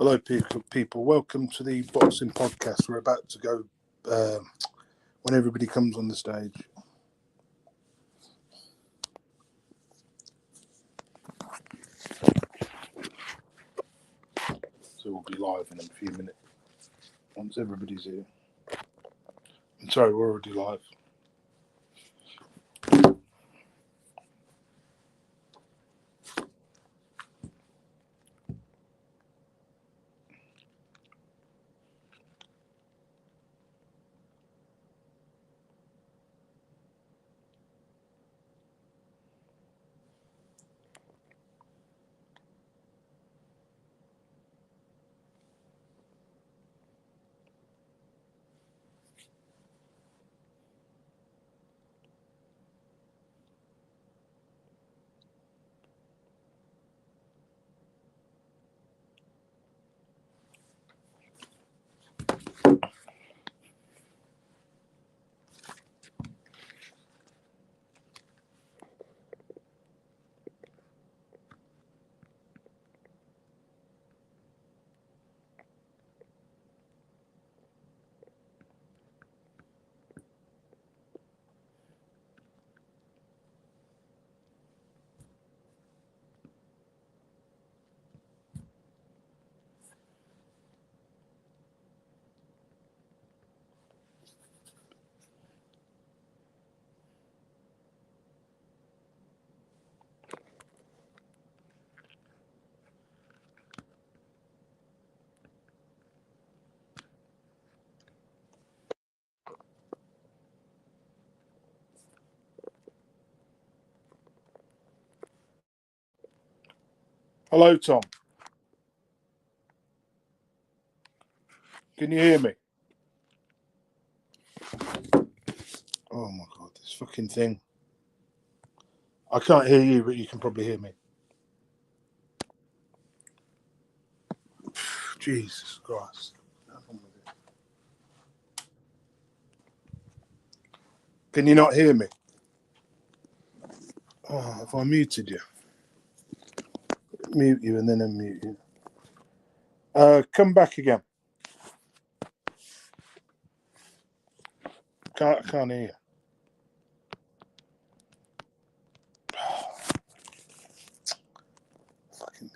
Hello, people. Welcome to the boxing podcast. We're about to go when everybody comes on the stage. So we'll be live in a few minutes once everybody's here. I'm sorry, we're already live. Hello, Tom. Can you hear me? Oh my God, this fucking thing. I can't hear you, but you can probably hear me. Jesus Christ. Can you not hear me? Oh, have I muted you? Mute you and then unmute you. Come back again. I can't hear you. Fucking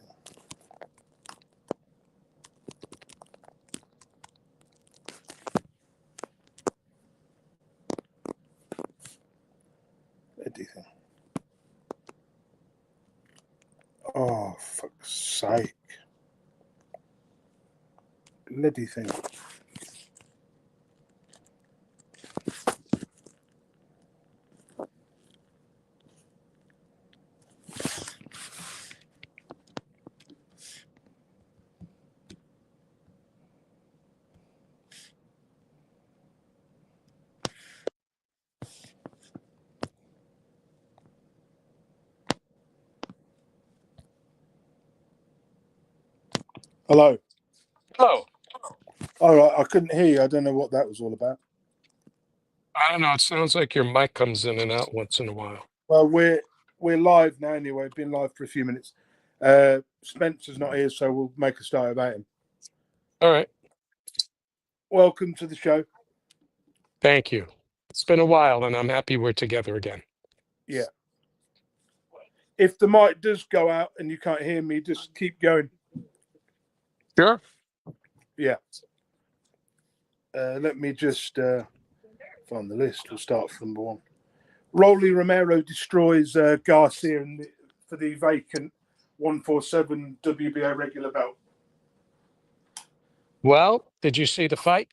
anything. Oh, fuck's sake. Bloody thing. Hello. Hello. All right, I couldn't hear you. I don't know what that was all about. I don't know. It sounds like your mic comes in and out once in a while. Well, we're live now anyway. We've been live for a few minutes. Spencer's not here, so we'll make a start about him. All right. Welcome to the show. Thank you. It's been a while, and I'm happy we're together again. Yeah. If the mic does go out and you can't hear me, just keep going. Sure. Yeah. Let me just find the list. We'll start from number one. Rolly Romero destroys Garcia for the vacant 147 WBO regular belt. Well, did you see the fight?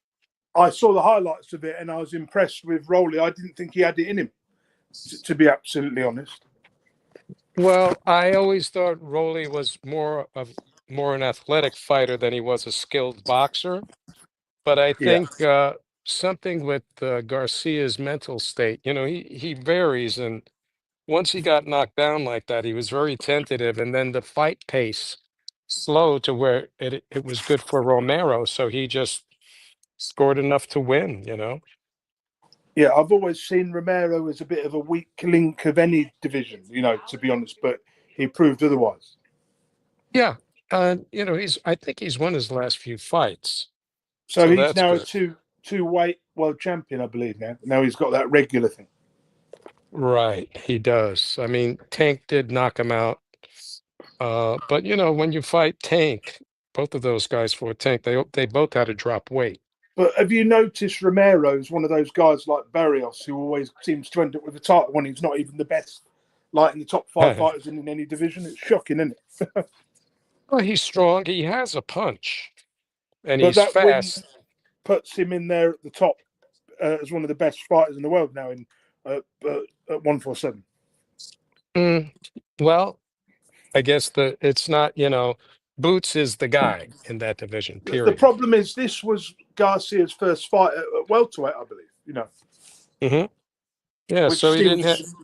I saw the highlights of it and I was impressed with Rolly. I didn't think he had it in him, to be absolutely honest. Well, I always thought Rolly was more an athletic fighter than he was a skilled boxer. But I think something with Garcia's mental state, he varies. And once he got knocked down like that, he was very tentative. And then the fight pace slow to where it was good for Romero. So he just scored enough to win, Yeah, I've always seen Romero as a bit of a weak link of any division, to be honest, but he proved otherwise. Yeah. I think he's won his last few fights, So so he's that's now a good. two weight world champion, I believe. Now he's got that regular thing. Right, he does. I mean, Tank did knock him out. But when you fight Tank, both of those guys fought Tank. They both had to drop weight. But have you noticed Romero's one of those guys like Barrios who always seems to end up with the title when he's not even the best, like in the top five Well, fighters in any division? It's shocking, isn't it? he's strong. He has a punch, and But he's that win fast. puts him in there at the top as one of the best fighters in the world now in at 147. Mm, well, I guess it's not. Boots is the guy in that division. The Period. problem is this was Garcia's first fight at welterweight, I believe. Hmm. Yeah. Which So he didn't have. seems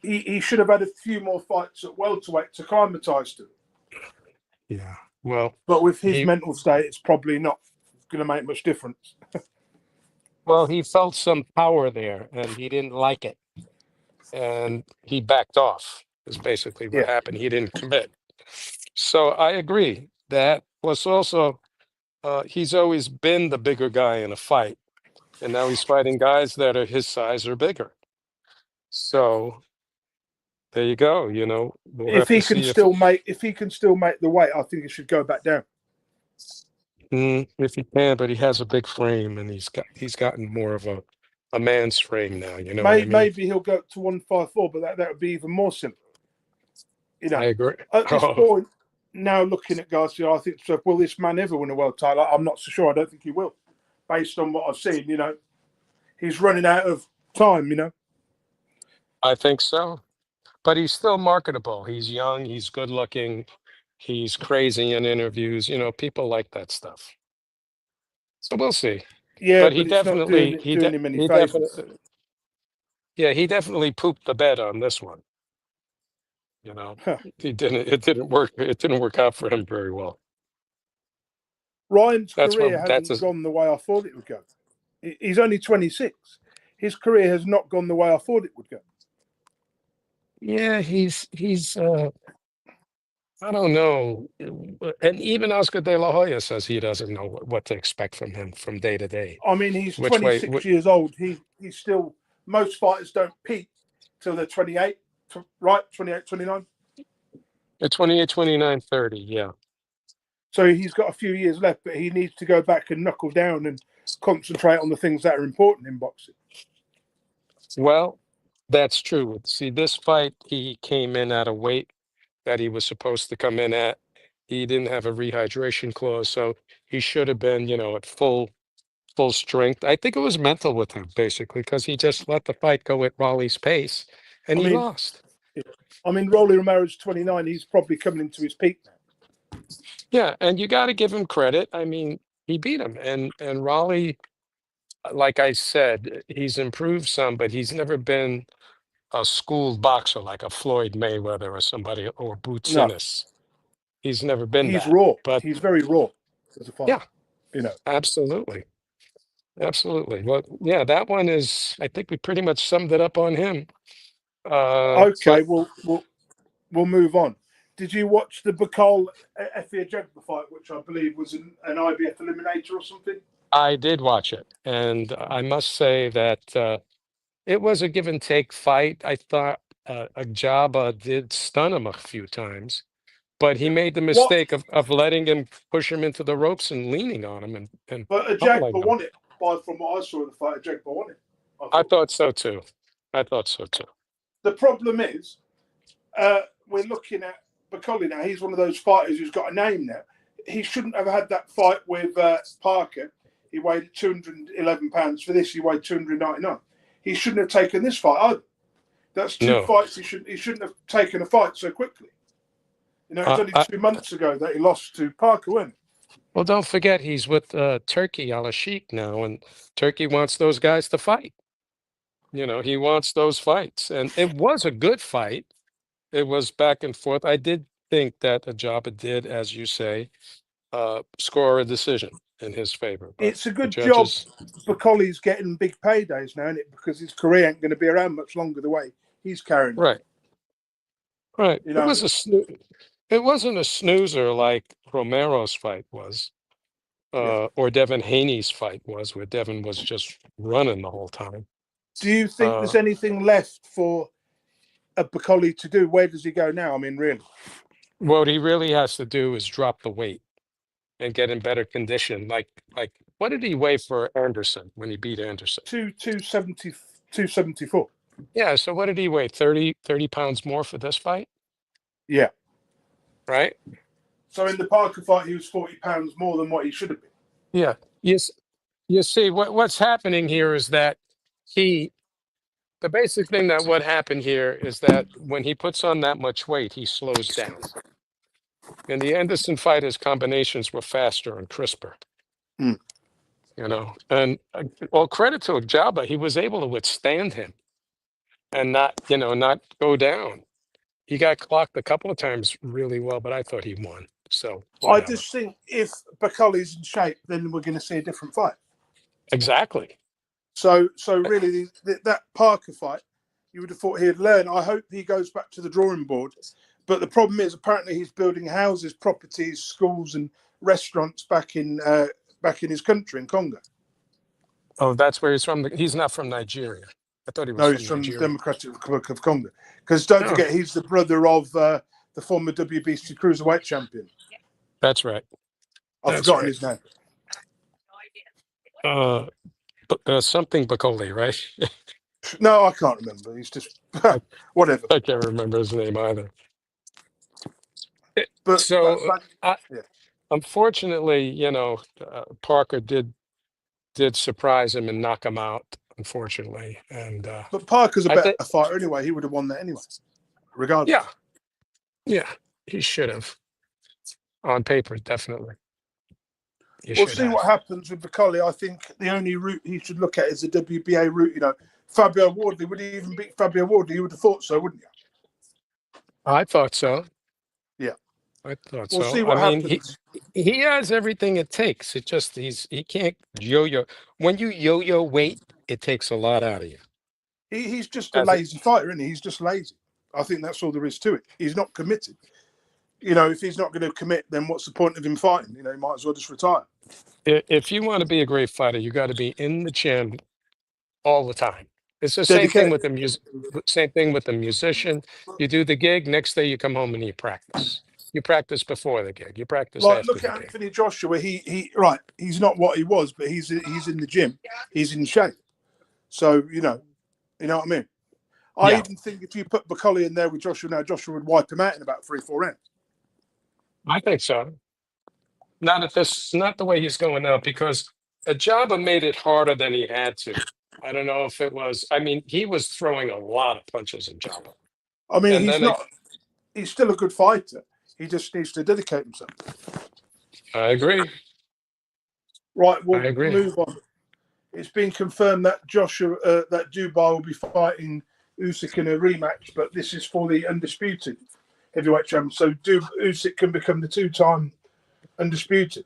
he should have had a few more fights at welterweight to acclimatise to. Yeah. Well, But with his he mental state, it's probably not going to make much difference. he felt some power there, and he didn't like it, and he backed off. Is basically what Yeah. happened. He didn't commit. So I agree. That plus also, he's always been the bigger guy in a fight, and now he's fighting guys that are his size or bigger. So there you go. We'll If have to he can see if still make the weight, I think he should go back down. if he can. But he has a big frame, and he's gotten more of a man's frame now. You know what I mean? Maybe he'll go to 154, but that would be even more simple. I agree. At this Oh, point, now looking at Garcia, I think, so, will this man ever win a world title? I'm not so sure. I don't think he will, based on what I've seen. He's running out of time. I think so. But he's still marketable. He's young. He's good looking. He's crazy in interviews. People like that stuff. So we'll see. Yeah, But he but it's not doing definitely, it doing him any he favors. definitely, yeah, he definitely pooped the bed on this one. You know, Huh. he didn't. It didn't work. It didn't work out for him very well. Ryan's That's career what. That's hasn't a. gone the way I thought it would go. He's only 26. His career has not gone the way I thought it would go. Yeah, he's. I don't know. And even Oscar De La Hoya says he doesn't know what to expect from him from day to day. I mean, he's Which way? 26 years old. He's still, most fighters don't peak till they're 28, right? 28, 29. 28, 29, 30. Yeah. So he's got a few years left, but he needs to go back and knuckle down and concentrate on the things that are important in boxing. Well, that's true. See, this fight, he came in at a weight that he was supposed to come in at. He didn't have a rehydration clause, so he should have been, at full strength. I think it was mental with him, basically, because he just let the fight go at Raleigh's pace, and I he mean, lost. Rolly Romero's 29. He's probably coming into his peak now. Yeah, and you got to give him credit. I mean, he beat him, and Raleigh, like I said, he's improved some, but he's never been a schooled boxer like a Floyd Mayweather or somebody or Boots No, Ennis. He's never been he's that. raw. But He's very raw as a fighter. yeah, absolutely. Absolutely. Well, yeah, that one is, I think we pretty much summed it up on him. Okay, But we'll move on. Did you watch the Bacall Effie Jagba fight, which I believe was an IBF eliminator or something? I did watch it. And I must say that it was a give and take fight. I thought Ajaba did stun him a few times, but he Yeah. made the What? mistake of letting him push him into the ropes and leaning on him and But pummeling Jagba him. won it. From what I saw of the fight, Jagba won it. I I thought. thought so too. I thought so too. The problem is, we're looking at Bacall now. He's one of those fighters who's got a name now. He shouldn't have had that fight with Parker. He weighed 211 pounds. For this, he weighed 299. He shouldn't have taken this fight either. That's two No. fights. He shouldn't have taken a fight so quickly. It's only 2 months ago that he lost to Parker, wasn't it? Well, don't forget he's with Turkey Al Sheikh now, and Turkey wants those guys to fight. He wants those fights, and it was a good fight. It was back and forth. I did think that Ajaba did, as you say, score a decision in his favor, but It's a the good job judges, Bacalli's getting big paydays now, isn't it? Because his career ain't going to be around much longer the way he's carrying on. right, right. It was a It wasn't a snoozer like Romero's fight was, Yeah. or Devin Haney's fight was, where Devin was just running the whole time. Do you think Uh, there's anything left for a Bacoli to do? Where does he go now? I mean, really, what he really has to do is drop the weight and get in better condition. Like what did he weigh for Anderson when he beat Anderson? 274. Yeah, so what did he weigh? 30 pounds more for this fight, Yeah. right? So in the Parker fight, he was 40 pounds more than what he should have been. Yeah. You see what's happening here is that he the basic thing that what happened here is that when he puts on that much weight, he slows down. In the Anderson fight, his combinations were faster and crisper. Mm. And all credit to Jabba, he was able to withstand him and not go down. He got clocked a couple of times really well, but I thought he won. So I whatever. just think if Bacoli's in shape, then we're going to see a different fight. Exactly. So really, that Parker fight, you would have thought he'd learn. I hope he goes back to the drawing board. But the problem is, apparently, he's building houses, properties, schools, and restaurants back in his country in Congo. Oh, that's where he's from. He's not from Nigeria. I thought he was No, from he's from Nigeria. Democratic Republic of Congo. Because don't forget, he's the brother of the former WBC cruiserweight champion. That's right. I've forgotten his name. Something Bacoli, right? No, I can't remember. He's just whatever. I can't remember his name either. But So, yeah. unfortunately, Parker did surprise him and knock him out. Unfortunately, and but Parker's a better fighter anyway. He would have won that anyway, regardless. Yeah, he should have. On paper, definitely. We'll see what happens with Bacoli. I think the only route he should look at is the WBA route. Fabio Wardley, would he even beat Fabio Wardley? You would have thought so, wouldn't you? I thought so. Yeah, I thought we'll so. see what happens. He has everything it takes. It just he can't yo-yo. When you yo-yo weight, it takes a lot out of you. He's just a lazy fighter, isn't he? He's just lazy. I think that's all there is to it. He's not committed. If he's not going to commit, then what's the point of him fighting? He might as well just retire. If you want to be a great fighter, you got to be in the gym all the time. It's the same thing with the music. Same thing with the musician. You do the gig. Next day, you come home and you practice. You practice before the gig. You practice after look the at gig. Anthony Joshua. He's not what he was, but he's in the gym. He's in shape. So you know what I mean. I even think if you put Bacoli in there with Joshua now, Joshua would wipe him out in about 3-4 rounds. I think so. Not the way he's going now, because Ajaba made it harder than he had to. I don't know if it was. I mean, he was throwing a lot of punches in Jabba. I mean, he's still a good fighter. He just needs to dedicate himself. I agree. Right, we'll move on. It's been confirmed that that Dubai will be fighting Usyk in a rematch, but this is for the undisputed heavyweight champion. So Usyk can become the 2-time undisputed.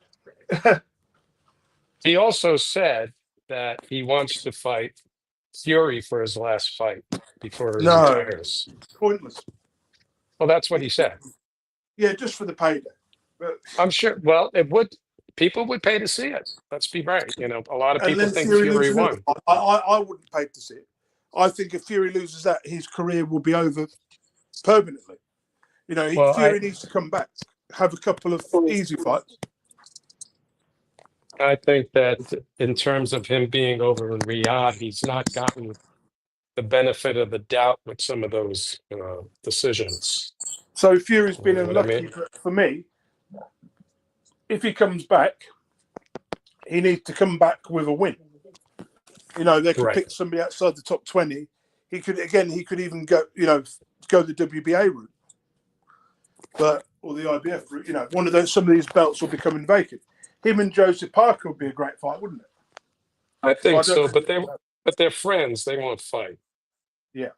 He also said that he wants to fight Fury for his last fight before he retires. Pointless. Well, that's what he said. Yeah, just for the payday. But I'm sure. Well, people would pay to see it. Let's be right. A lot of people think Fury won. I wouldn't pay to see it. I think if Fury loses that, his career will be over permanently. Fury needs to come back, have a couple of easy fights. I think that in terms of him being over in Riyadh, he's not gotten the benefit of the doubt with some of those decisions. So Fury's been unlucky, but for me, if he comes back, he needs to come back with a win. They could pick somebody outside the top 20. He could even go the WBA route, or the IBF route. Some of these belts will be coming vacant. Him and Joseph Parker would be a great fight, wouldn't it? I think so, but they're friends. They won't fight. Yeah,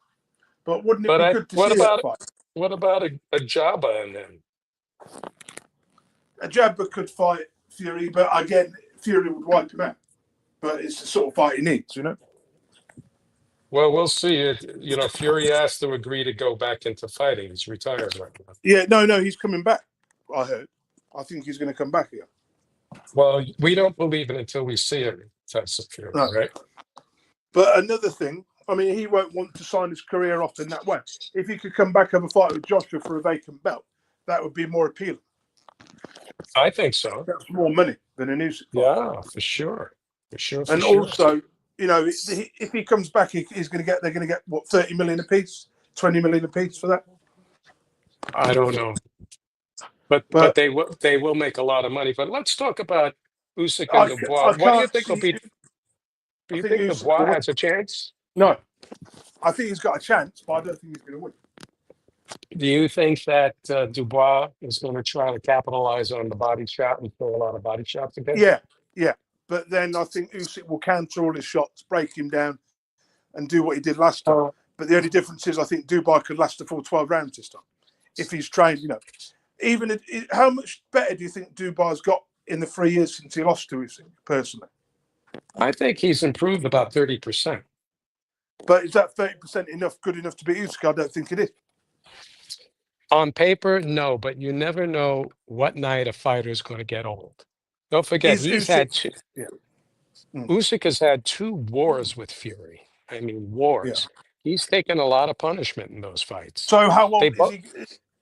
but wouldn't it be good to see that fight? What about a Jabba and them? A Jabba could fight Fury, but again, Fury would wipe him out. But it's the sort of fight he needs, Well, we'll see. Fury has to agree to go back into fighting. He's retired right now. Yeah, no, he's coming back. I heard. I think he's going to come back here. Well, we don't believe it until we see him. That's Fury, No. right? But another thing, I mean, he won't want to sign his career off in that way. If he could come back, have a fight with Joshua for a vacant belt, that would be more appealing. I think so. That's more money than a Usyk fight. Yeah, for sure. And also, if he comes back, they're going to get what, 30 million apiece, 20 million apiece for that. I don't know, but they will make a lot of money. But let's talk about Usyk and Dubois. What do you think will be? Do you think Dubois has a chance? No, I think he's got a chance, but I don't think he's going to win. Do you think that Dubois is going to try to capitalize on the body shot and throw a lot of body shots again? Yeah. But then I think Usyk will counter all his shots, break him down, and do what he did last time. But the only difference is I think Dubois could last the full 12 rounds this time. If he's trained, how much better do you think Dubois got in the 3 years since he lost to Usyk, personally? I think he's improved about 30%. But is that 30% good enough to beat Usyk? I don't think it is. On paper, no, but you never know what night a fighter is going to get old. Don't forget, Usyk has had 2 wars with Fury. I mean, wars. Yeah. He's taken a lot of punishment in those fights. So how old is he?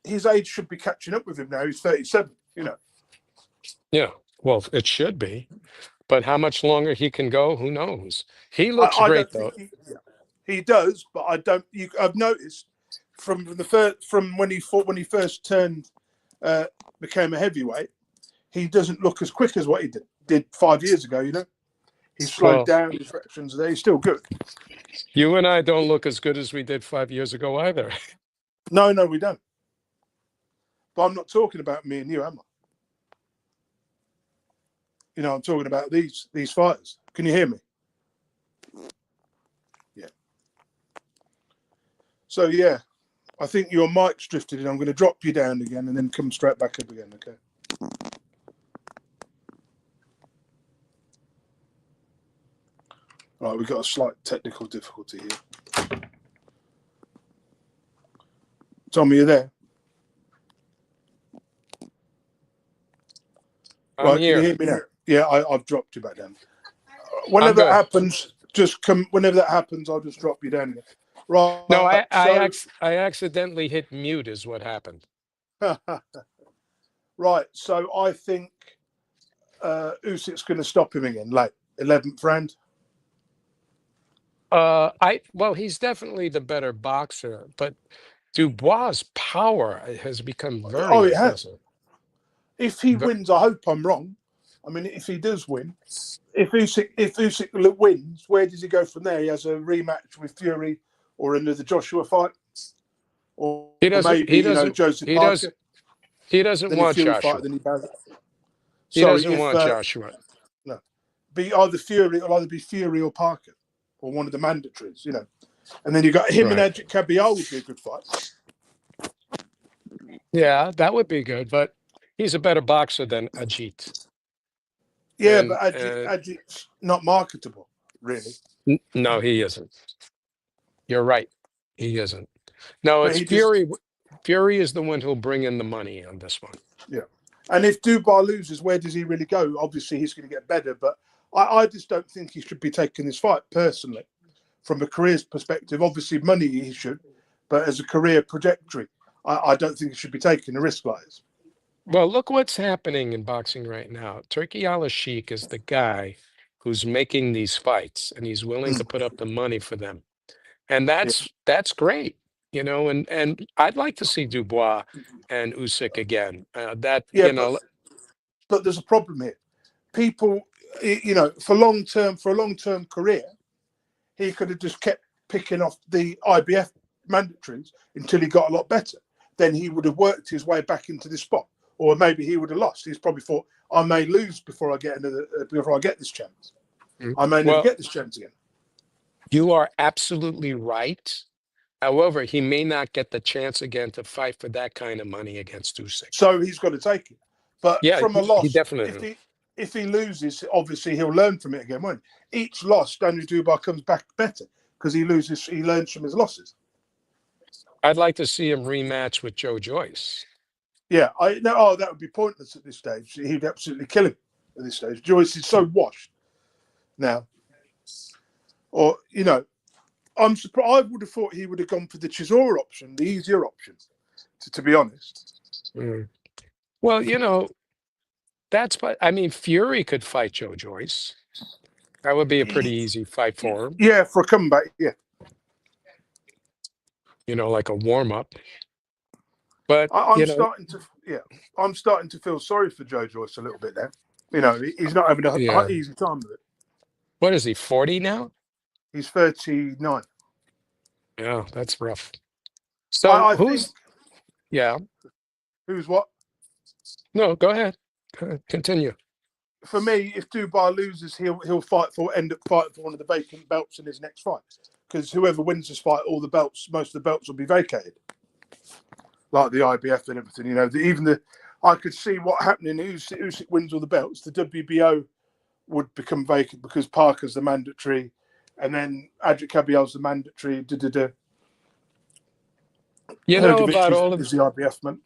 His age should be catching up with him now. He's 37, Yeah, well, it should be. But how much longer he can go, who knows? He looks great, though. He does, but I don't. I've noticed from when he first turned, became a heavyweight, he doesn't look as quick as what he did 5 years ago. He slowed down. His reactions there. He's still good. You and I don't look as good as we did 5 years ago either. No, we don't. But I'm not talking about me and you, am I? I'm talking about these fighters. Can you hear me? Yeah. So, yeah, I think your mic's drifted in. I'm going to drop you down again and then come straight back up again, okay? All right, we've got a slight technical difficulty here. Tommy, you there? I'm here. Can you hear me now? Yeah, I've dropped you back down. Whenever that happens, just come. Whenever that happens, I'll just drop you down again. Right. No, I accidentally hit mute is what happened. Right. So I think Usyk's going to stop him again, like 11th round. He's definitely the better boxer, but Dubois' power has become very impressive. If he wins, I hope I'm wrong. I mean, if he does win, if Usyk wins, where does he go from there? He has a rematch with Fury or another Joshua fight, or maybe Joseph Parker. He doesn't want Joshua. He doesn't want Joshua. No, it'll either be Fury or Parker, or one of the mandatories, And then you got him and Ajit Cabial would be a good fight. Yeah, that would be good, but he's a better boxer than Ajit. Yeah, but Ajit's not marketable, really. No, he isn't. You're right. He isn't. No, it's Fury. Fury is the one who'll bring in the money on this one. Yeah. And if Dubois loses, where does he really go? Obviously, he's going to get better, but I just don't think he should be taking this fight, personally, from a career's perspective. Obviously, money he should, but as a career trajectory, I don't think he should be taking a risk like this. Well, look what's happening in boxing right now. Turki Al-Sheikh is the guy who's making these fights, and he's willing to put up the money for them. And that's great, and I'd like to see Dubois and Usyk again. But there's a problem here. People, for a long-term career, he could have just kept picking off the IBF mandatories until he got a lot better. Then he would have worked his way back into this spot, or maybe he would have lost. He's probably thought, I may lose before I get this chance. I may never get this chance again. You are absolutely right. However, he may not get the chance again to fight for that kind of money against Usyk. So he's got to take it. But from a loss, he definitely. If he loses, obviously he'll learn from it again, won't he? Each loss, Daniel Dubois comes back better. because he learns from his losses. I'd like to see him rematch with Joe Joyce. Yeah, that would be pointless at this stage. He'd absolutely kill him at this stage. Joyce is so washed now. Or, I'm surprised. I would have thought he would have gone for the Chisora option, the easier option, to be honest. Mm. Well, that's what I mean. Fury could fight Joe Joyce. That would be a pretty easy fight for him. Yeah, for a comeback, yeah. Like a warm up. But I'm starting to feel sorry for Joe Joyce a little bit now. He's not having a easy time with it. What is he, 40 now? He's 39. Yeah, that's rough. So who's what? No, go ahead. Continue. For me, if Dubai loses, he'll end up fighting for one of the vacant belts in his next fight. Because whoever wins this fight, most of the belts will be vacated. Like the IBF and everything, I could see what happening. Usyk wins all the belts. The WBO would become vacant because Parker's the mandatory, and then Adric Cabiel's the mandatory. About all of is the IBF man.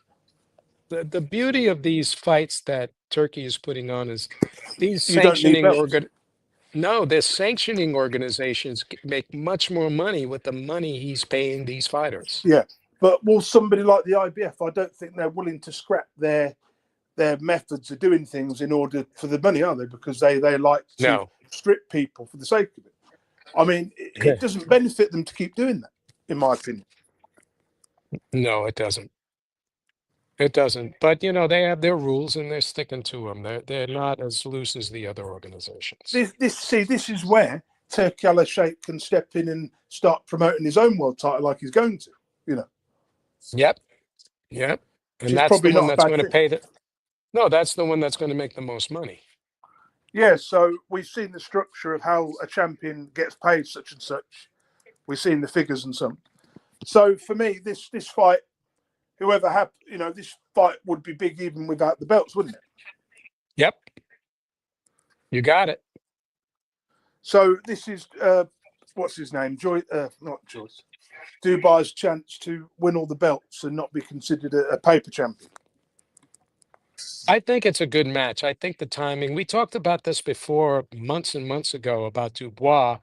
The beauty of these fights that Turkey is putting on is these sanctioning organizations make much more money with the money he's paying these fighters. Yeah. But will somebody like the IBF, I don't think they're willing to scrap their methods of doing things in order for the money, are they? Because they like to strip people for the sake of it. I mean, it doesn't benefit them to keep doing that, in my opinion. No, it doesn't. It doesn't. But, they have their rules and they're sticking to them. They're not as loose as the other organizations. This is where Turki Al-Sheikh can step in and start promoting his own world title like he's going to, Yep. And that's the one that's going to pay No, that's the one that's going to make the most money. Yeah, so we've seen the structure of how a champion gets paid such and such. We've seen the figures and so on. So for me, this fight, whoever had, this fight would be big even without the belts, wouldn't it? Yep. You got it. So this is, what's his name? Not Joyce. Dubai's chance to win all the belts and not be considered a paper champion. I think it's a good match. I think the timing, we talked about this before months and months ago about Dubois.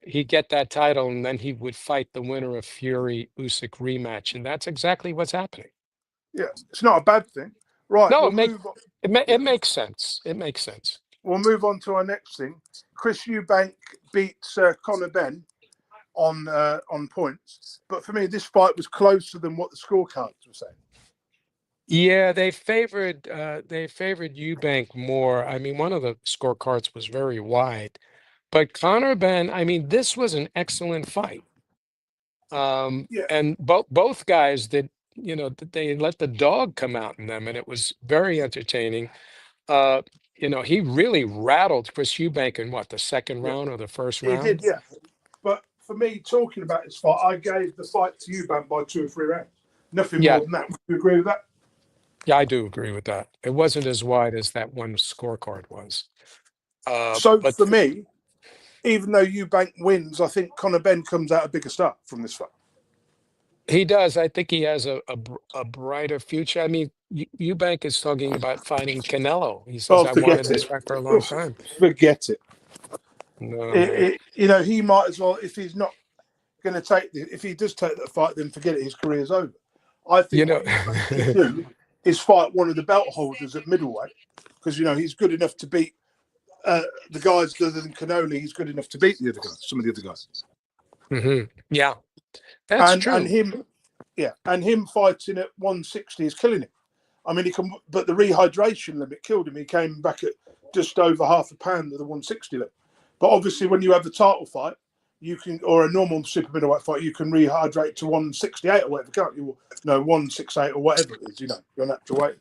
He'd get that title and then he would fight the winner of Fury Usyk rematch. And that's exactly what's happening. Yeah, it's not a bad thing. Right. No, it makes sense. It makes sense. We'll move on to our next thing. Chris Eubank beats Conor Benn on points. But for me, this fight was closer than what the scorecards were saying. Yeah, they favored Eubank more. I mean, one of the scorecards was very wide. But Conor Benn, I mean, this was an excellent fight. And both guys did, they let the dog come out in them, and it was very entertaining. He really rattled Chris Eubank in the second round or the first round? He did, yeah. But for me, talking about this fight, I gave the fight to Eubank by 2 or 3 rounds. Nothing more than that. Would you agree with that? Yeah, I do agree with that. It wasn't as wide as that one scorecard was. But for me, even though Eubank wins, I think Conor Benn comes out a bigger star from this fight. He does. I think he has a brighter future. I mean, Eubank is talking about fighting Canelo. He says, I wanted this fight for a long time. Forget it. No. He might as well, if he's not going to if he does take that fight, then forget it. His career's over. I think what Eubank should do is fight one of the belt holders at middleweight because, he's good enough to beat the guys other than Canoli. He's good enough to beat the other guys, some of the other guys. Mm-hmm. Yeah. That's true. And him fighting at 160 is killing him. I mean, but the rehydration limit killed him. He came back at just over half a pound of the 160 limit. But obviously, when you have a title fight, or a normal super middleweight fight, you can rehydrate to 168 or whatever, can't you? No, 168 or whatever it is. Your natural weight.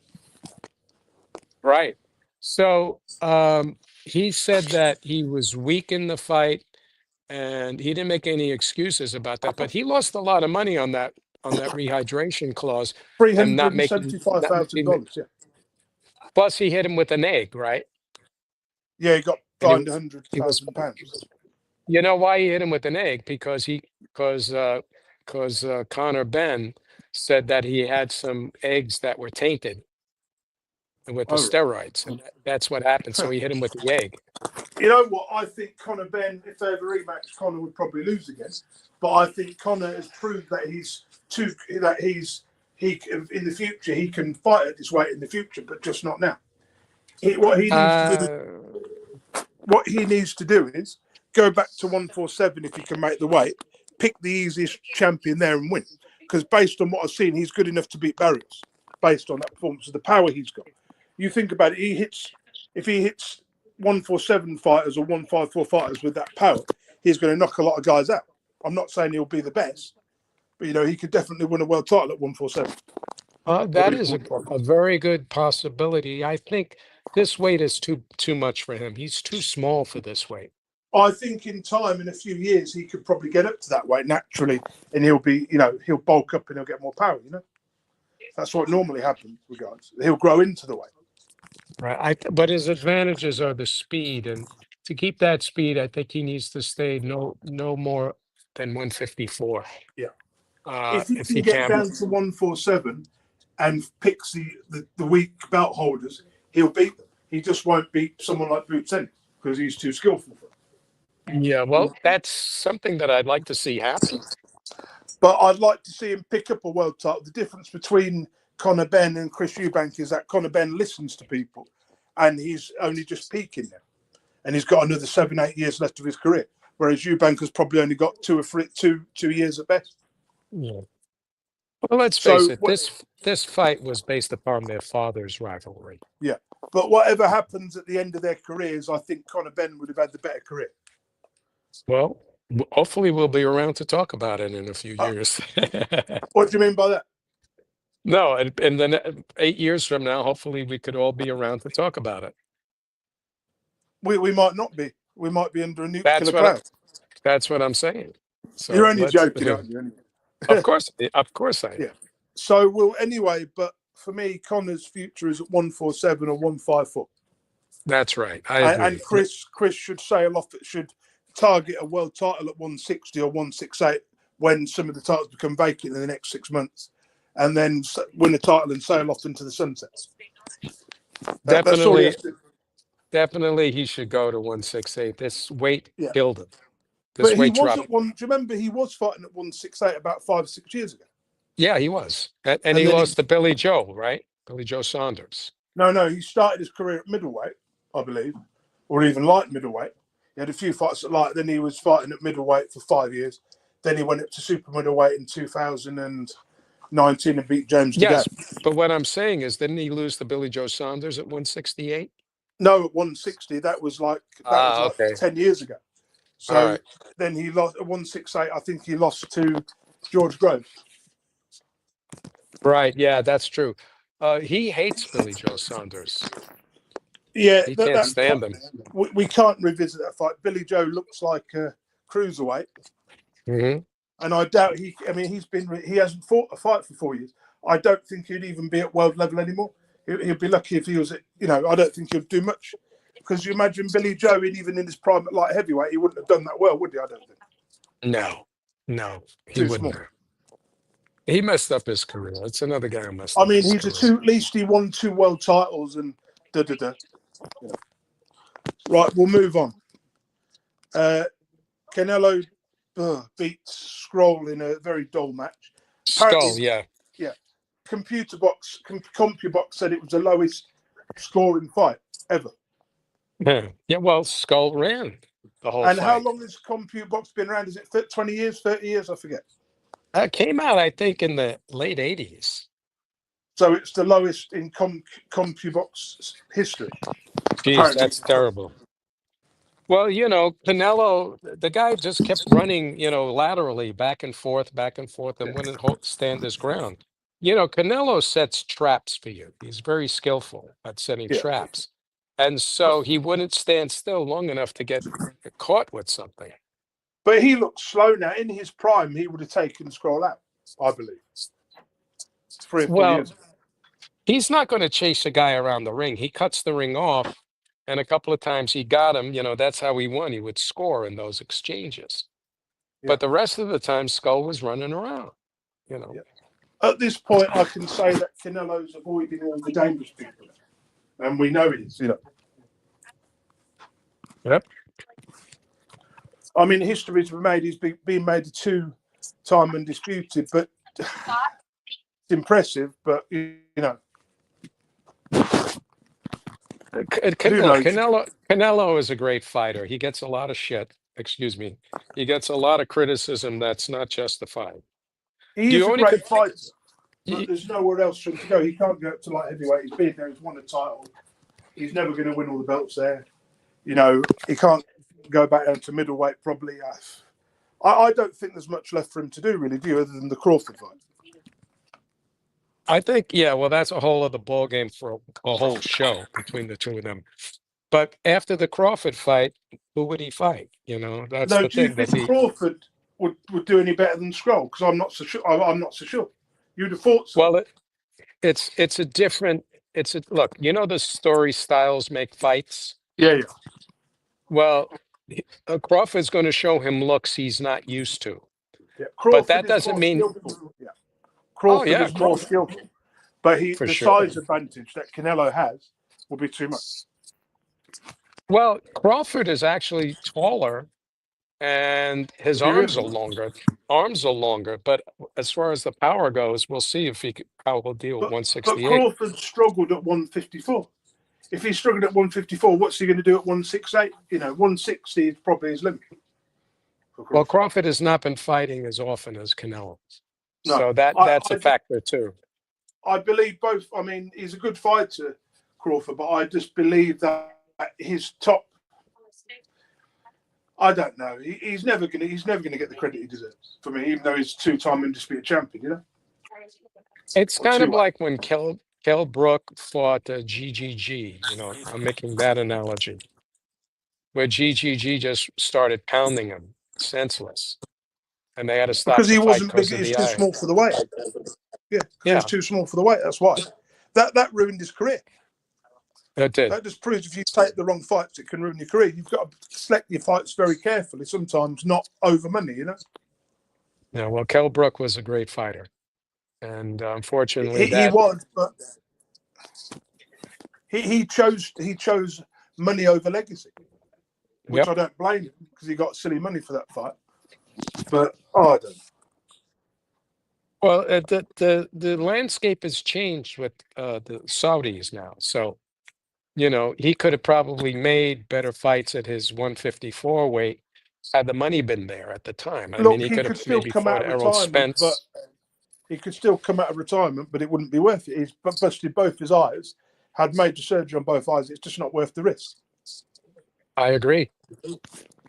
Right. So he said that he was weak in the fight. And he didn't make any excuses about that, but he lost a lot of money on that rehydration clause. $375,000. Yeah. Plus, he hit him with an egg, right? Yeah, he got fined £100,000. You know why he hit him with an egg? Because Connor Ben said that he had some eggs that were tainted with the Oh, steroids, and that's what happened. So he hit him with the egg. you know what? I think Conor Ben, if they ever rematch, Conor would probably lose again. But I think Conor has proved that he in the future he can fight at this weight in the future, but just not now. What he needs to do, Uh, what he needs to do is go back to 147 if he can make the weight, pick the easiest champion there and win. Because based on what I've seen, he's good enough to beat Barrios. Based on that performance, of the power he's got. You think about it, if he hits 147 fighters or 154 fighters with that power, he's going to knock a lot of guys out. I'm not saying he'll be the best, but he could definitely win a world title at 147. that is a very good possibility. I think this weight is too much for him. He's too small for this weight. I think in time, in a few years, he could probably get up to that weight naturally, and he'll bulk up and he'll get more power. That's what normally happens with guys. He'll grow into the weight. Right. But his advantages are the speed, and to keep that speed, I think he needs to stay no more than 154. Yeah. If he If can he get can. down to 147 and picks the weak belt holders, he'll beat them. He just won't beat someone like Boots Ennis because he's too skillful for him. Yeah, well, that's something that I'd like to see happen. But I'd like to see him pick up a world title. The difference between Conor Ben and Chris Eubank is that Conor Ben listens to people, and he's only just peaking now, and he's got another 7-8 years left of his career, whereas Eubank has probably only got 2 years at best. Yeah. Well, let's face it. This fight was based upon their father's rivalry. Yeah, but whatever happens at the end of their careers, I think Conor Ben would have had the better career. Well, hopefully we'll be around to talk about it in a few years. What do you mean by that? No, and then 8 years from now, hopefully we could all be around to talk about it. We might not be. We might be under a nuclear cloud. That's what I'm saying. So you're only joking, aren't you? Anyway. Of course I am. Yeah. So anyway, but for me, Conor's future is at 147 or 154. That's right. I agree. And Chris should sail off. It should target a world title at 160 or 168 when some of the titles become vacant in the next 6 months, and then win a title and sail off into the sunset. Definitely, he should go to 168. This weight killed him. But he was at one. Do you remember he was fighting at 168 about 5 or 6 years ago? Yeah, he was, and he lost to Billy Joe, right? Billy Joe Saunders. No, he started his career at middleweight, I believe, or even light middleweight. He had a few fights at light. Then he was fighting at middleweight for 5 years. Then he went up to super middleweight in 2019 and beat James. Yes, but what I'm saying is, didn't he lose to Billy Joe Saunders at 168? No, at 160. That was like 10 years ago. So then he lost at 168. I think he lost to George Groves. Right. Yeah, that's true. He hates Billy Joe Saunders. Yeah, he can't stand him. We can't revisit that fight. Billy Joe looks like a cruiserweight, and I doubt he hasn't fought a fight for 4 years. I don't think he'd even be at world level anymore. He'd be lucky if he was at. I don't think he'd do much. Because you imagine Billy Joe, even in his prime at light heavyweight, he wouldn't have done that well, would he? I don't think. No, he wouldn't. He messed up his career. That's another guy who messed up. I mean, at least he won 2 world titles and da-da-da. Yeah. Right, we'll move on. Canelo beat Scroll in a very dull match. Yeah. ComputerBox said it was the lowest scoring fight ever. Yeah, well, Skull ran the whole and fight. How long has ComputerBox been around? Is it 20 years, 30 years? I forget. Came out, I think, in the late 80s. So it's the lowest in ComputerBox history. Jeez, apparently. That's terrible. Well, Canelo, the guy just kept running, laterally back and forth, and wouldn't stand his ground. Canelo sets traps for you. He's very skillful at setting traps. And so he wouldn't stand still long enough to get caught with something. But he looks slow now. In his prime, he would have taken Scroll out, I believe. 3 or 4 years. He's not going to chase a guy around the ring. He cuts the ring off And a couple of times he got him, that's how he won. He would score in those exchanges. Yeah. But the rest of the time, Skull was running around. Yeah. At this point, I can say that Canelo's avoiding all the dangerous people. And we know he is. Yep. I mean, history's been made. He's been made a 2-time undisputed, but it's impressive. But Canelo is a great fighter. He gets a lot of shit. Excuse me. He gets a lot of criticism that's not justified. he Do is you a only great could fighter, but there's nowhere else for him to go. He can't go up to light heavyweight. He's been there. He's won a title. He's never going to win all the belts there. He can't go back down to middleweight. Probably. I don't think there's much left for him to do, really, do you, other than the Crawford fight? I think, yeah, well, that's a whole other ball game for a whole show between the two of them. But after the Crawford fight, who would he fight? That's No, the do you thing think that he. Crawford would do any better than Scroll? Because I'm not so sure. I'm not so sure. You'd have thought so. Well, it's a different. Look. The story styles make fights. Yeah. Well, Crawford's going to show him looks he's not used to. Yeah. But Crawford that is doesn't more mean. skillful. Yeah. Crawford Yeah, is more skillful, but for the sure. size advantage that Canelo has will be too much. Well, Crawford is actually taller, and his If he arms really are longer. Arms are longer, but as far as the power goes, we'll see how he'll deal with but 168. Crawford struggled at 154. If he struggled at 154, what's he going to do at 168? 160 is probably his limit. Well, Crawford has not been fighting as often as Canelo, No, so that's a factor too. I believe both. I mean, he's a good fighter, Crawford, but I just believe that his top. I don't know. He's never gonna get the credit he deserves for me, even though he's 2-time undisputed champion. It's Or kind of 2-way. like when Kell Brook fought GGG. I'm making that analogy, where GGG just started pounding him senseless, and they had to stop Because the he fight wasn't big. because of He's the too eye. small for the weight. Yeah, because Yeah, he's too small for the weight. That's why. That ruined his career. that did. That just proves if you take the wrong fights, it can ruin your career. You've got to select your fights very carefully. Sometimes not over money. Yeah, well, Kell Brook was a great fighter, and unfortunately, He was, but he chose money over legacy, which I don't blame him because he got silly money for that fight. But I don't. Well, the landscape has changed with the Saudis now. So, he could have probably made better fights at his 154 weight had the money been there at the time. I mean, Look, he he could could have still maybe come fought out of Errol retirement, but Spence. he could still come out of retirement, but it wouldn't be worth it. He's busted both his eyes, had major surgery on both eyes. It's just not worth the risk. I agree.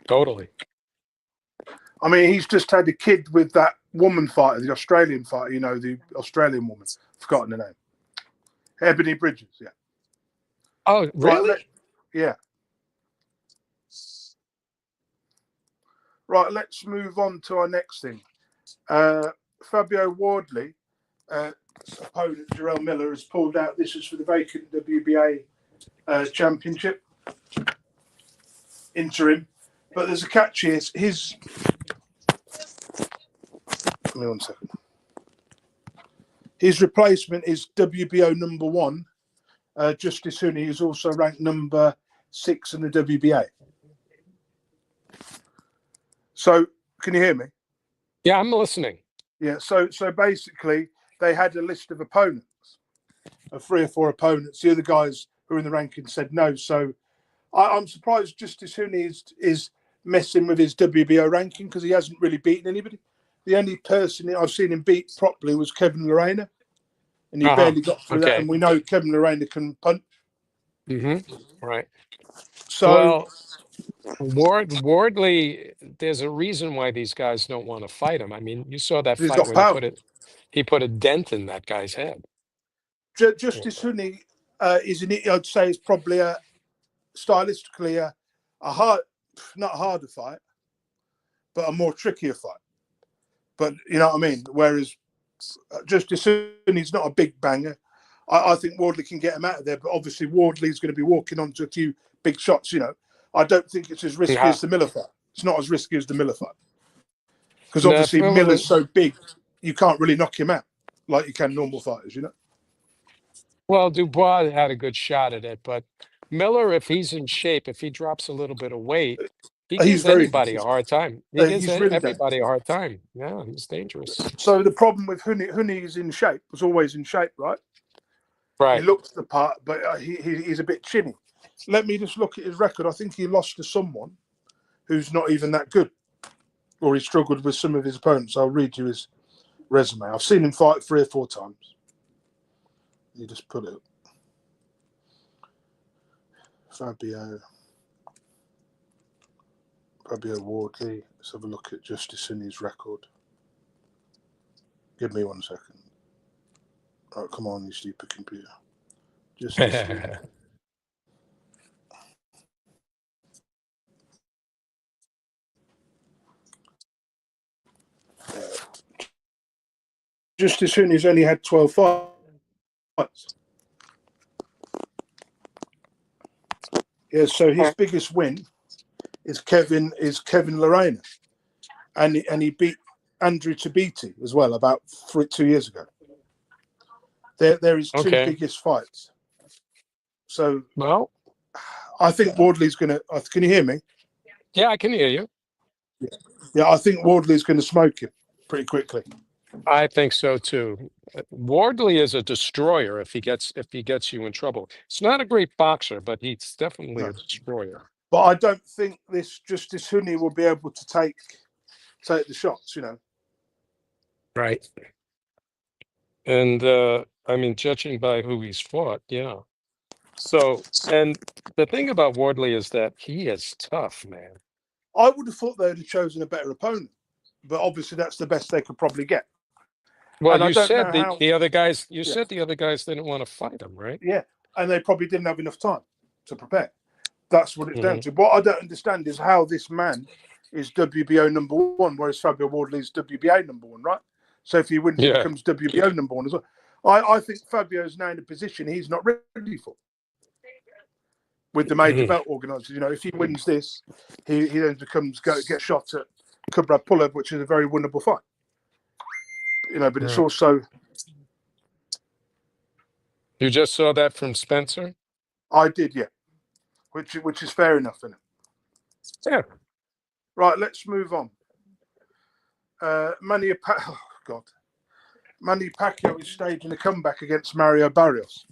Totally. I mean, he's just had a kid with that woman fighter, the Australian fighter, the Australian woman. Forgotten the name. Ebony Bridges, yeah. Oh, really? Right, yeah. Right, let's move on to our next thing. Fabio Wardley, opponent Jarrell Miller, has pulled out. This is for the vacant WBA championship interim. But there's a catch here. Give me 1 second. His replacement is WBO number 1, Justice Huni, who's also ranked number 6 in the WBA. So, can you hear me? Yeah, I'm listening. Yeah. So basically, they had a list of opponents, of 3 or 4 opponents. The other guys who were in the ranking said no. So, I'm surprised Justice Huni is messing with his WBO ranking because he hasn't really beaten anybody. The only person I've seen him beat properly was Kevin Lorena, and he barely got through that. And we know Kevin Lorena can punch. Right. So, Wardley, there's a reason why these guys don't want to fight him. I mean, you saw that he's fight got where power. he put a dent in that guy's head. Justice Huni I'd say is probably stylistically a hard, not a harder fight, but a more trickier fight. But you know what I mean? Whereas Justice Huni's not a big banger. I think Wardley can get him out of there, but obviously Wardley's going to be walking onto a few big shots. I don't think it's as risky as the Miller fight. It's not as risky as the Miller fight because obviously Miller's so big, you can't really knock him out like you can normal fighters. Well, Dubois had a good shot at it, but Miller, if he's in shape, if he drops a little bit of weight, he He's gives very anybody a dangerous. hard time. He gives He's really everybody dangerous. a hard time. Yeah, he's dangerous. So the problem with Huni is in shape. Was always in shape, right? He Right. looks the part, but he's a bit chinny. Let me just look at his record. I think he lost to someone who's not even that good, or he struggled with some of his opponents. I'll read you his resume. I've seen him fight 3 or 4 times. You just put it. Fabio Wardley. Let's have a look at Justice Huni's record. Give me 1 second. Oh, come on, you stupid computer. Justice Huni. Justice Huni's only had 12 fights. Yeah, so his biggest win is Kevin Lorena, and he beat Andrew Tabiti as well about 2 years ago. They're his 2 biggest fights. So, well, I think Wardley's going to. Can you hear me? Yeah, I can hear you. Yeah, I think Wardley's going to smoke him pretty quickly. I think so too. Wardley is a destroyer if he gets you in trouble. He's not a great boxer, but he's definitely a destroyer. But I don't think this Justice Huni will be able to take the shots. Right. And I mean, judging by who he's fought, yeah. So, and the thing about Wardley is that he is tough, man. I would have thought they'd have chosen a better opponent, but obviously that's the best they could probably get. Well, and you said the other guys. Yeah. Said the other guys didn't want to fight him, right? Yeah, and they probably didn't have enough time to prepare. That's what it's down to. What I don't understand is how this man is WBO number 1, whereas Fabio Wardley is WBA number 1, right? So if he wins, he becomes WBO number 1 as well. I think Fabio's now in a position he's not ready for. With the major belt organisers, if he wins this, he then gets shot at Kubrat Pulev, which is a very winnable fight. But it's also. You just saw that from Spencer? I did, yeah. Which is fair enough, isn't it? Yeah. Right, let's move on. Manny Pacquiao is staging a comeback against Mario Barrios.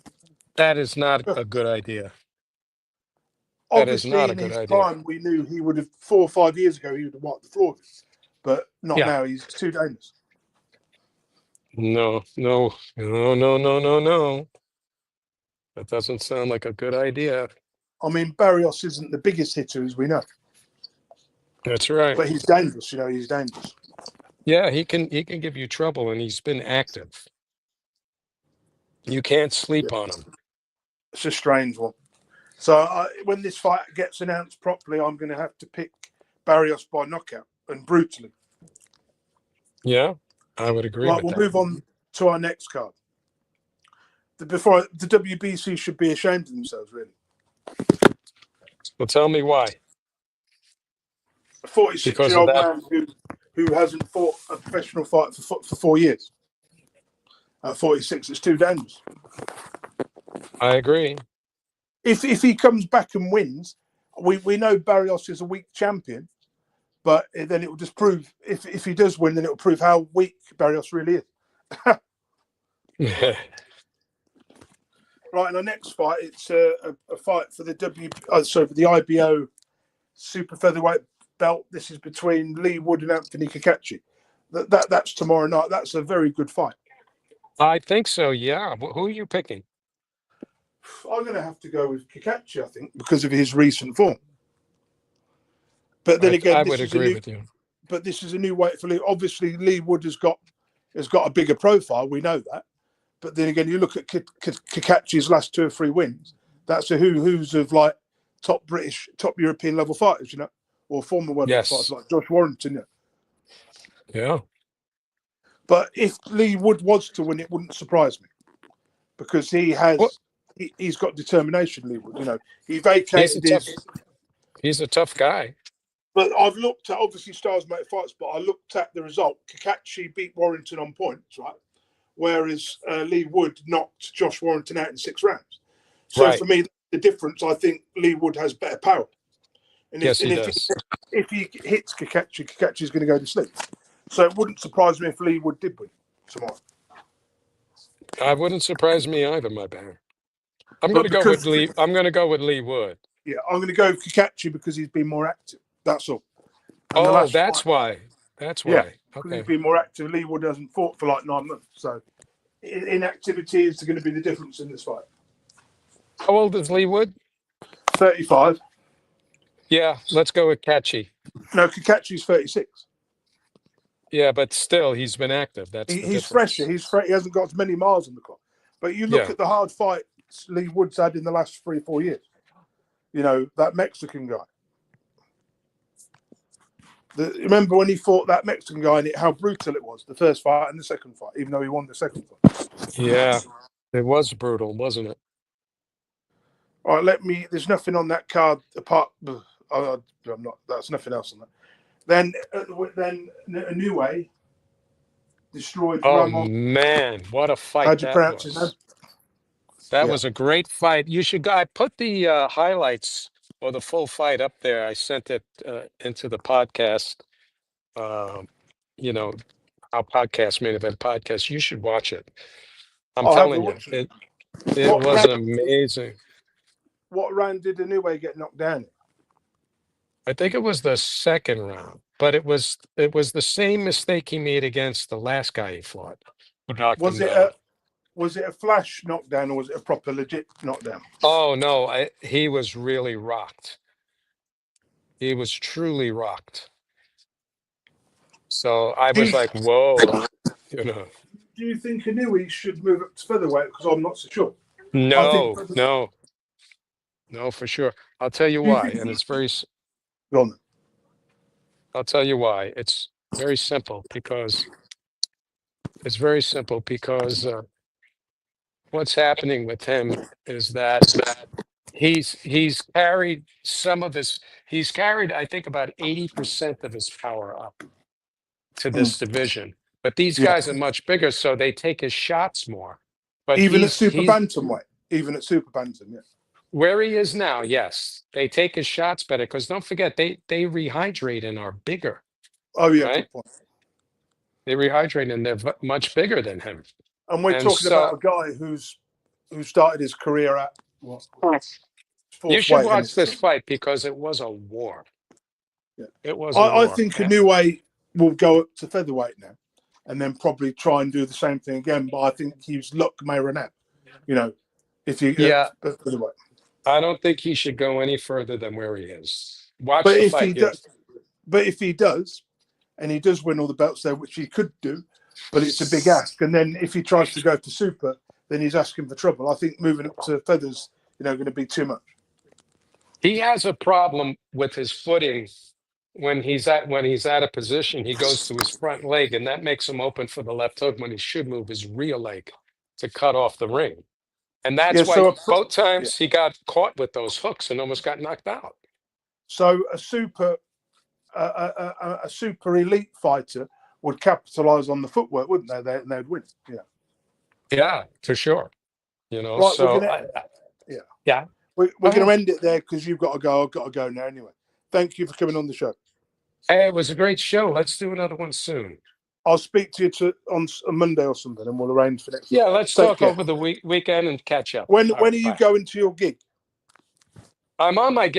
That is not a good idea. Obviously, in his prime, we knew he would have 4 or 5 years ago he would have wiped the floor, but not now. He's too dangerous. No. That doesn't sound like a good idea. I mean, Barrios isn't the biggest hitter, as we know. That's right. But he's dangerous. He's dangerous. Yeah, he can give you trouble, and he's been active. You can't sleep on him. It's a strange one. So when this fight gets announced properly, I'm going to have to pick Barrios by knockout and brutally. Yeah, I would agree. Right, we'll move on to our next card. The WBC should be ashamed of themselves, really. Well, tell me why. A 46-year-old man who hasn't fought a professional fight for 4 years. At 46, it's too dangerous. I agree. If he comes back and wins, we know Barrios is a weak champion, but then it will just prove, if he does win, then it will prove how weak Barrios really is. Right, in our next fight, it's a fight for the IBO super featherweight belt. This is between Lee Wood and Anthony Kakachi. That's tomorrow night. That's a very good fight. I think so. Yeah. Who are you picking? I'm going to have to go with Kakachi, I think, because of his recent form. But then again, I would agree with you. But this is a new weight for Lee. Obviously, Lee Wood has got a bigger profile. We know that. But then again, you look at Kakachi's last 2 or 3 wins. That's a who's of like top British, top European level fighters, or former world fighters like Josh Warrington. Yeah. But if Lee Wood was to win, it wouldn't surprise me, because he has he's got determination, Lee Wood. You know, he He's vacated he's a tough guy. But I've looked at, obviously, Stars Make Fights, but I looked at the result. Kakachi beat Warrington on points, right? Whereas Lee Wood knocked Josh Warrington out in 6 rounds. So Right. for me, the difference, I think Lee Wood has better power. And Yes, he does. if he hits Kakachi, Kakachi's going to go to sleep. So it wouldn't surprise me if Lee Wood did win tomorrow. I wouldn't surprise me either, my man. I'm But going to go with Lee. I'm going to go with Lee Wood. Yeah, I'm going to go with Kakachi because he's been more active. That's all. And Oh, that's why. That's why. Yeah, because Okay. he's been more active. Lee Wood hasn't fought for like 9 months. So inactivity is going to be the difference in this fight. How old is Lee Wood? 35. Yeah, let's go with Catchy. No, Kakachi's 36. Yeah, but still, he's been active. That's the He's difference. fresher. He hasn't got as many miles on the clock. But you look at the hard fights Lee Wood's had in the last 3-4 years. You know, that Mexican guy. Remember when he fought that Mexican guy and how brutal it was, the first fight and the second fight, even though he won the second fight. Yeah, it was brutal, wasn't it? All right, there's nothing on that card apart. I'm not. That's nothing else on that. Then Inoue destroyed Ramos. Man, what a fight How'd you that pronounce his was. name? That was a great fight. You should go. I put the highlights or the full fight up there. I sent it into the podcast. You know, our podcast, Main Event Podcast. You should watch it. I'm telling you, it was amazing. What round did Inoue get knocked down in? I think it was the second round, but it was the same mistake he made against the last guy he fought. Who knocked him down. Was it a flash knockdown or was it a proper legit knockdown? Oh no, he was really rocked. He was truly rocked. So I was like, whoa, you know. Do you think Inoue should move up to featherweight? Because I'm not so sure. No, for sure. I'll tell you why, and it's very. I'll tell you why. It's very simple because. What's happening with him is that he's carried I think about 80% of his power up to this division. But these guys are much bigger, so they take his shots more. But even at super bantamweight, yeah. Where he is now, yes, they take his shots better because don't forget they rehydrate and are bigger. Oh yeah, right? Good point. They rehydrate and they're much bigger than him. And we're talking about a guy who started his career at what? You should watch this fight because it was a war. Yeah. It was a war. I think Inoue will go up to featherweight now and then probably try and do the same thing again. But I think his luck may run out. You know, if you featherweight. I don't think he should go any further than where he is. Watch the fight. But if he does, and he does win all the belts there, which he could do, but it's a big ask. And then if he tries to go to super, then he's asking for trouble. I think moving up to feathers, going to be too much. He has a problem with his footing when he's at a position. He goes to his front leg, and that makes him open for the left hook when he should move his rear leg to cut off the ring. And that's why both times he got caught with those hooks and almost got knocked out. So a super elite fighter would capitalize on the footwork, wouldn't they? They'd win. Yeah. Yeah, for sure. You know, right, so we're going to end it there because you've got to go. I've got to go now anyway. Thank you for coming on the show. Hey, it was a great show. Let's do another one soon. I'll speak to you on a Monday or something, and we'll arrange for next. Yeah, let's talk over the weekend and catch up. When are you going to your gig? I'm on my gig.